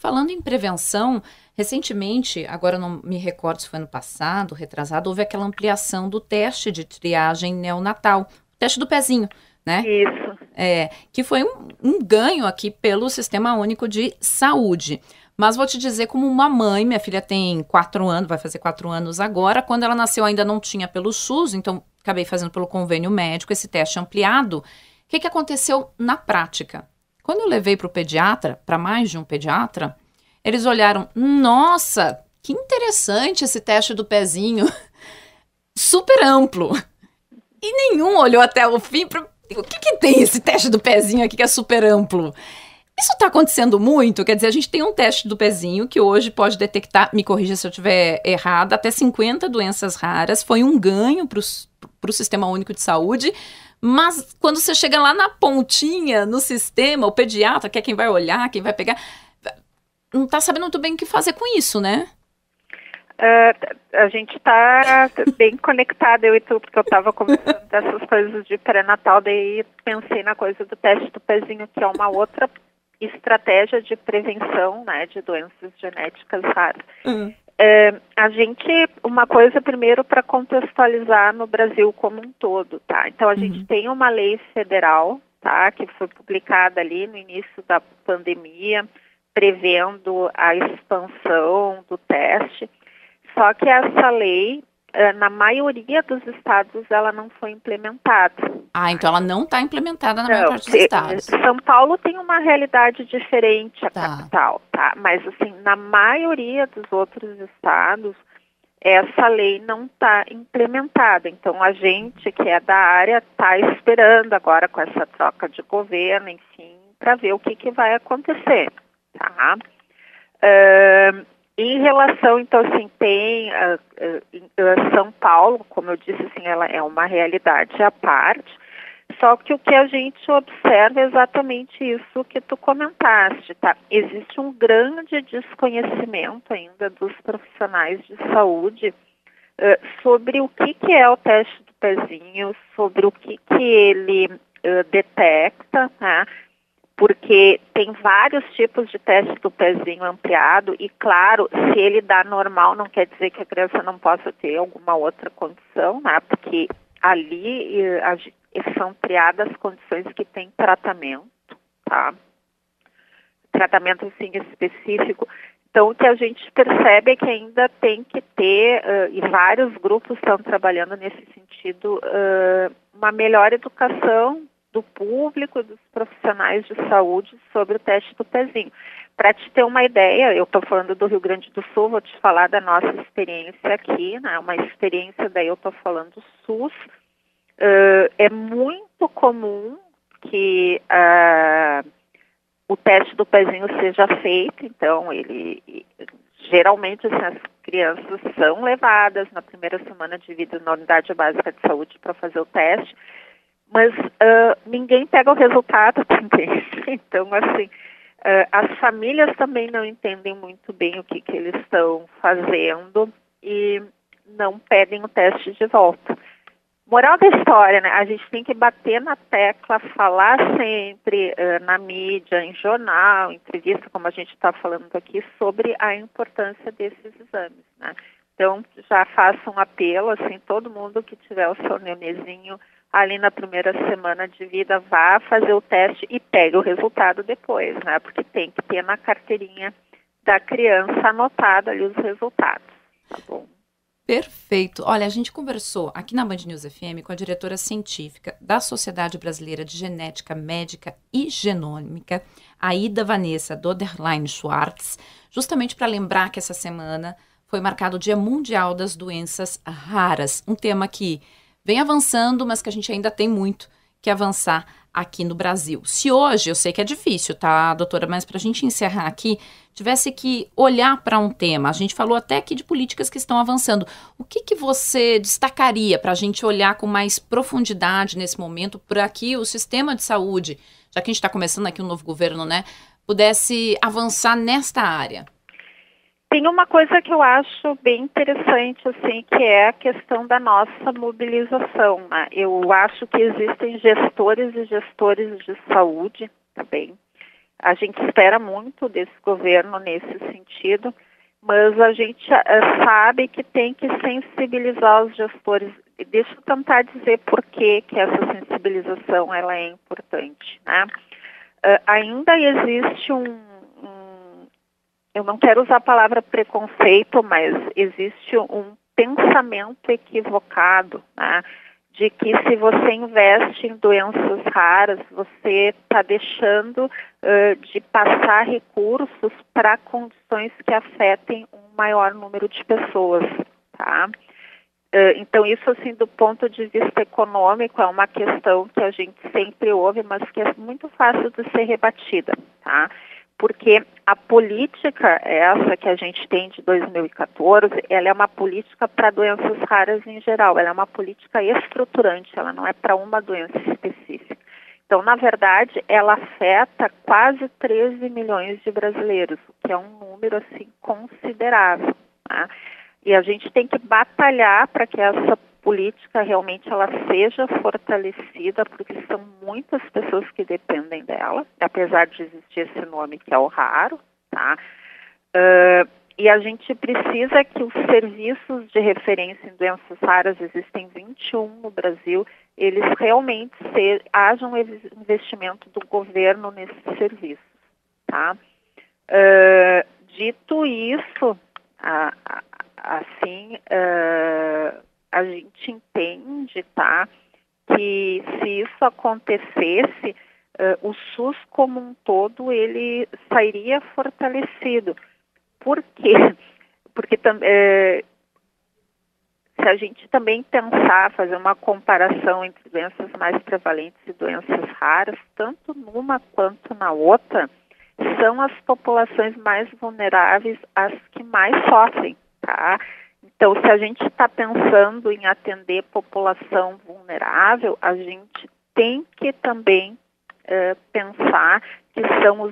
Falando em prevenção, recentemente, agora eu não me recordo se foi ano passado, retrasado, houve aquela ampliação do teste de triagem neonatal, o teste do pezinho, né? Isso. Que foi um ganho aqui pelo Sistema Único de Saúde. Mas vou te dizer, como uma mãe, minha filha tem 4 anos, vai fazer 4 anos agora. Quando ela nasceu ainda não tinha pelo SUS, então acabei fazendo pelo convênio médico esse teste ampliado. O que aconteceu na prática? Quando eu levei para o pediatra, para mais de um pediatra, eles olharam, nossa, que interessante esse teste do pezinho, super amplo. E nenhum olhou até o fim para o que tem esse teste do pezinho aqui que é super amplo? Isso está acontecendo muito, quer dizer, a gente tem um teste do pezinho que hoje pode detectar, me corrija se eu estiver errada, até 50 doenças raras, foi um ganho para o Sistema Único de Saúde, mas quando você chega lá na pontinha, no sistema, o pediatra, que é quem vai olhar, quem vai pegar, não está sabendo muito bem o que fazer com isso, né? A gente está bem conectada, eu e tu, porque eu estava conversando dessas coisas de pré-natal, daí pensei na coisa do teste do pezinho, que é uma outra estratégia de prevenção, né, de doenças genéticas raras. A gente, uma coisa primeiro para contextualizar no Brasil como um todo, tá? Então a gente tem uma lei federal, tá, que foi publicada ali no início da pandemia, prevendo a expansão do teste. Só que essa lei, na maioria dos estados, ela não foi implementada. Então ela não está implementada na maior parte dos estados. São Paulo tem uma realidade diferente, a capital, tá? Mas, assim, na maioria dos outros estados, essa lei não está implementada. Então, a gente que é da área está esperando agora com essa troca de governo, enfim, para ver o que vai acontecer, tá? Em relação, então, assim, tem São Paulo, como eu disse, assim, ela é uma realidade à parte, só que o que a gente observa é exatamente isso que tu comentaste, tá? Existe um grande desconhecimento ainda dos profissionais de saúde sobre o que é o teste do pezinho, sobre o que ele detecta, tá? Porque tem vários tipos de teste do pezinho ampliado e, claro, se ele dá normal, não quer dizer que a criança não possa ter alguma outra condição, né? Porque ali são criadas condições que têm tratamento, tá? Tratamento, assim, específico. Então, o que a gente percebe é que ainda tem que ter, e vários grupos estão trabalhando nesse sentido, uma melhor educação do público e dos profissionais de saúde sobre o teste do pezinho. Para te ter uma ideia, eu estou falando do Rio Grande do Sul, vou te falar da nossa experiência aqui, né? Uma experiência, daí eu estou falando do SUS. É muito comum que o teste do pezinho seja feito, então geralmente assim, as crianças são levadas na primeira semana de vida na unidade básica de saúde para fazer o teste, mas ninguém pega o resultado também. Então, assim, as famílias também não entendem muito bem o que eles estão fazendo e não pedem o teste de volta. Moral da história, né? A gente tem que bater na tecla, falar sempre na mídia, em jornal, entrevista, como a gente está falando aqui, sobre a importância desses exames, né? Então, já faço um apelo, assim, todo mundo que tiver o seu nenezinho ali na primeira semana de vida, vá fazer o teste e pegue o resultado depois, né? Porque tem que ter na carteirinha da criança anotado ali os resultados, tá bom? Perfeito. Olha, a gente conversou aqui na Band News FM com a diretora científica da Sociedade Brasileira de Genética Médica e Genômica, Aida Vanessa Doderlein Schwartz, justamente para lembrar que essa semana foi marcado o Dia Mundial das Doenças Raras, um tema que vem avançando, mas que a gente ainda tem muito que avançar aqui no Brasil. Se hoje, eu sei que é difícil, tá, doutora, mas para a gente encerrar aqui, tivesse que olhar para um tema, a gente falou até aqui de políticas que estão avançando, o que você destacaria para a gente olhar com mais profundidade nesse momento, para que o sistema de saúde, já que a gente está começando aqui um novo governo, né, pudesse avançar nesta área? Tem uma coisa que eu acho bem interessante, assim, que é a questão da nossa mobilização, né? Eu acho que existem gestores e gestores de saúde, tá bem? A gente espera muito desse governo nesse sentido, mas a gente sabe que tem que sensibilizar os gestores. Deixa eu tentar dizer por que essa sensibilização ela é importante, né? Ainda existe eu não quero usar a palavra preconceito, mas existe um pensamento equivocado, né? De que se você investe em doenças raras, você está deixando de passar recursos para condições que afetem um maior número de pessoas, tá? Então, isso, assim, do ponto de vista econômico, é uma questão que a gente sempre ouve, mas que é muito fácil de ser rebatida, tá? Porque a política, essa que a gente tem de 2014, ela é uma política para doenças raras em geral, ela é uma política estruturante, ela não é para uma doença específica. Então, na verdade, ela afeta quase 13 milhões de brasileiros, o que é um número, assim, considerável, tá? E a gente tem que batalhar para que essa política realmente ela seja fortalecida, porque são muitas pessoas que dependem dela, apesar de existir esse nome que é o raro, tá? E a gente precisa que os serviços de referência em doenças raras, existem 21 no Brasil, eles realmente haja um investimento do governo nesses serviços, tá? Dito isso, assim, a gente entende, tá, que se isso acontecesse, o SUS como um todo, ele sairia fortalecido. Por quê? Porque se a gente também pensar, fazer uma comparação entre doenças mais prevalentes e doenças raras, tanto numa quanto na outra, são as populações mais vulneráveis as que mais sofrem, tá? Então, se a gente está pensando em atender população vulnerável, a gente tem que também pensar que são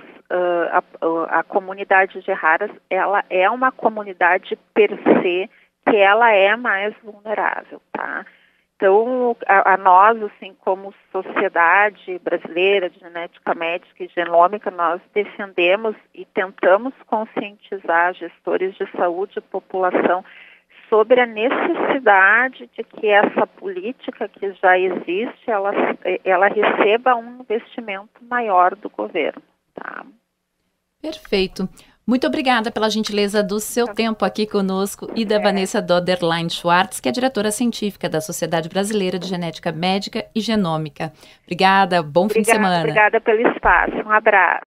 a comunidade de raras, ela é uma comunidade per se, que ela é mais vulnerável, tá? Então, a nós, assim, como sociedade brasileira de genética médica e genômica, nós defendemos e tentamos conscientizar gestores de saúde e população sobre a necessidade de que essa política que já existe, ela receba um investimento maior do governo, tá? Perfeito. Muito obrigada pela gentileza do seu tempo aqui conosco e da Vanessa Doderlein Schwartz, que é diretora científica da Sociedade Brasileira de Genética Médica e Genômica. Obrigada, bom fim de semana. Obrigada pelo espaço, um abraço.